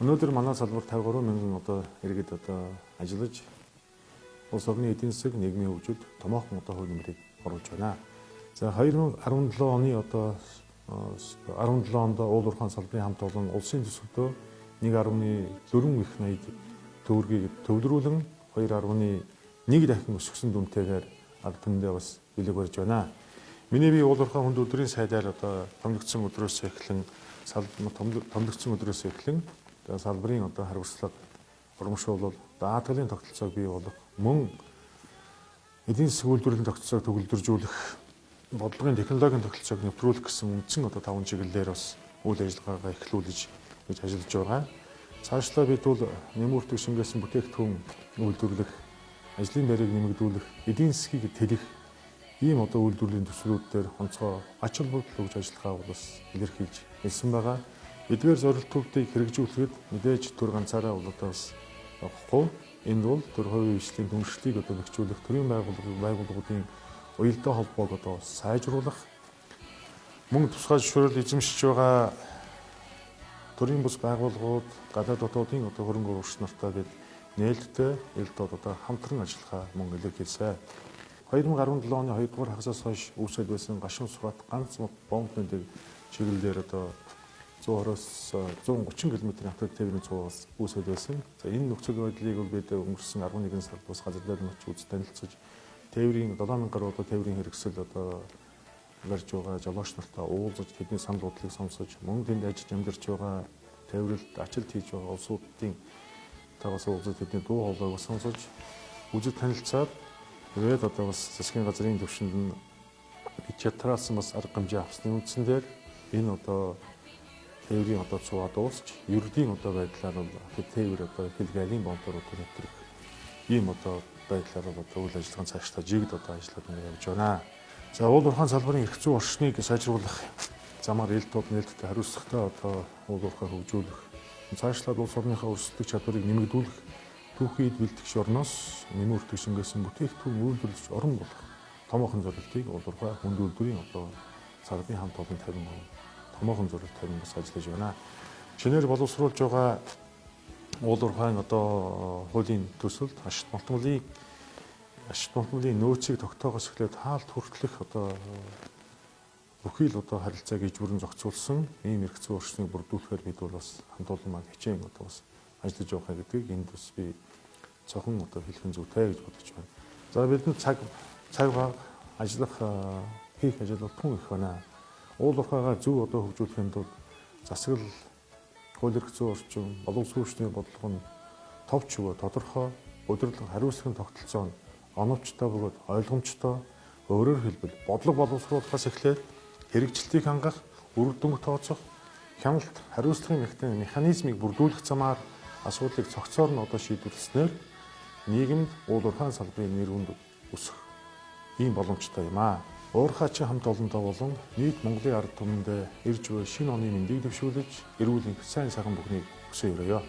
Өнөөдөр манай салбар 53 мянган одоо иргэд одоо ажиллаж улс орны эдийн засаг, нийгмийн хөгжилд томоохон одоо хөл нэмрийг оруулж байна. За 2017 оны одоо 17 онд уул уурхайн салбарын хамт олон улсын төсөвтөө 1.4 их найд төгрөгийг төвлөрүүлэн 2.1 дахин өсгсөн дүнтэйгээр ард түмэндээ бас билег барьж байна. Миний бие уул уурхайн хүнд өдрийн сайдаар одоо томилогдсон өдрөөс эхлэн салбарын одоо хариуцлага урамшуулал даатгалын тогтолцоог бий болгох мөн эдийн засгийн үйлдвэрлэлийн тогтолцоог төгөлдржүүлэх бодлогын технологийн тогтолцоог нэвтрүүлэх гэсэн үндсэн одоо 5 чиглэлээр бас үйл ажиллагаагаа эхлүүлж гэж ажиллаж байгаа. Цаашлаа бид бол нэмэгдэх шингээсэн бүтээгдэхүүн үйлдвэрлэх, ажлын байрыг нэмэгдүүлэх, эдийн засгийг тэлэх ийм одоо үйлдвэрлэлийн төслүүд дээр онцгой ач холбогдол өгж ажиллахаа бас илэрхийлж хэлсэн байгаа. Эдгээр зорилтуудыг хэрэгжүүлэхэд мэдээж төр ганцаараа бол одоо бас явахгүй. Энд бол төр хувийн хөгжлийн түншлийг одоо бэхжүүлэх, төрийн байгууллагуудын уялдаа холбоог одоо сайжруулах, мөн тусгай зөвшөөрөл эзэмшиж байгаа төрийн бус байгууллагууд, гадаад дотоодын одоо хөрөнгө оруулагч нартай бид нээлттэй элдод одоо хамтран ажиллахаа мөн илэрхийлсэн. 2017 оны 2 дугаар хагасаас хойш үүсэж байсан гашуун сугаат ганц бомбын чиглэлээр одоо 120-с 130 км хавтад тээврийн цугаас үүсэж байсан. За энэ нөхцөл байдлыг бол бид өнгөрсөн 11 сард бас газар дэд мөч үз танилцж тээврийн 7000 гаруй одоо тээврийн хэрэгсэл одоо барьж байгаа жолооч нартай уулзаж тэдний санал бодлыг сонсож мөн тэнд ажиллаж амьдарч байгаа тээврэлд ачлт хийж байгаа улсуудын тагаас уулзаж тэдний дуу хоолойг сонсож үзэж танилцаад тэгээд одоо бас засгийн газрын төвшөнд нь бид чатраас бас арга хэмжээ авсны үндсээр энэ одоо тээврийн одоо цуваа дуусч ердийн одоо байдлаар бол тээвэр одоо хэлгээлийн бомбоор одоо нэвтрэх ийм одоо байдлаар одоо үйл ажиллагааны цаашдаа жигд одоо ажиллаад явж байна. За уул уурхайн салбарын эрх зүйн орчныг сайжруулах замаар ил тод нээлттэй хариуцлагатай одоо уул уурхай хөгжүүлэх, цаашлаад улс орныхаа өрсөлдөх чадварыг нэмэгдүүлэх, түүхийд бэлтгэгч орноос нэмэгдэх шингээсэн бүтээгдэхүүн үйлдвэрлэгч орн болох томоохон зорилтыг уул уурхай хүнд үйлдвэрийн одоо салбарын хамт олон 50% томоохон зорилт тавин бас ажиллаж байна. Шинээр боловсруулж байгаа уул уурхайн одоо хуулийн төсөлд ашигт малтмалын нөөцийг тогтоогоос эхлээд хаалт хүртэлх одоо бүхий л одоо харилцааг ижбүрэн зохицуулсан ийм эрх зүйн орчныг бүрдүүлэхээр бид бол бас хамт олон маань хичээн одоо бас ажиллаж байгаа гэдгийг энд бас би цохон одоо хэлхэн зүйтэй гэж бодож байна. За бидэнд цаг баг ажиллах хийх ажил бол тун их байна. Уул уурхайгаа зөв одоо хөгжүүлэхэд бол засаглал, хууль эрх зүйн орчин, боловсруулалтын бодлого нь товч өгөө тодорхой удирдлага хариуцлагын тогтолцоо нь оновчтой бөгөөд ойлгомжтой, өөрөөр хэлбэл бодлого боловсруулахаас эхлээд хэрэгжилтийг хангах, үр дүнг тооцох, хяналт, хариуцлагын механизмыг бүрдүүлэх замаар асуудлыг цогцоор нь одоо шийдвэрлэснээр нийгэмд уул уурхайн салбарын нэр хүнд өсөх ийм боломжтой юм аа. Уурхайчин хамт олонтой болон нийт Монголын ард түмэндээ ирж буй шинэ оны мэндийг дэвшүүлж эрүүл энх сайн сайхан бүхнийг хүсье өрөөё.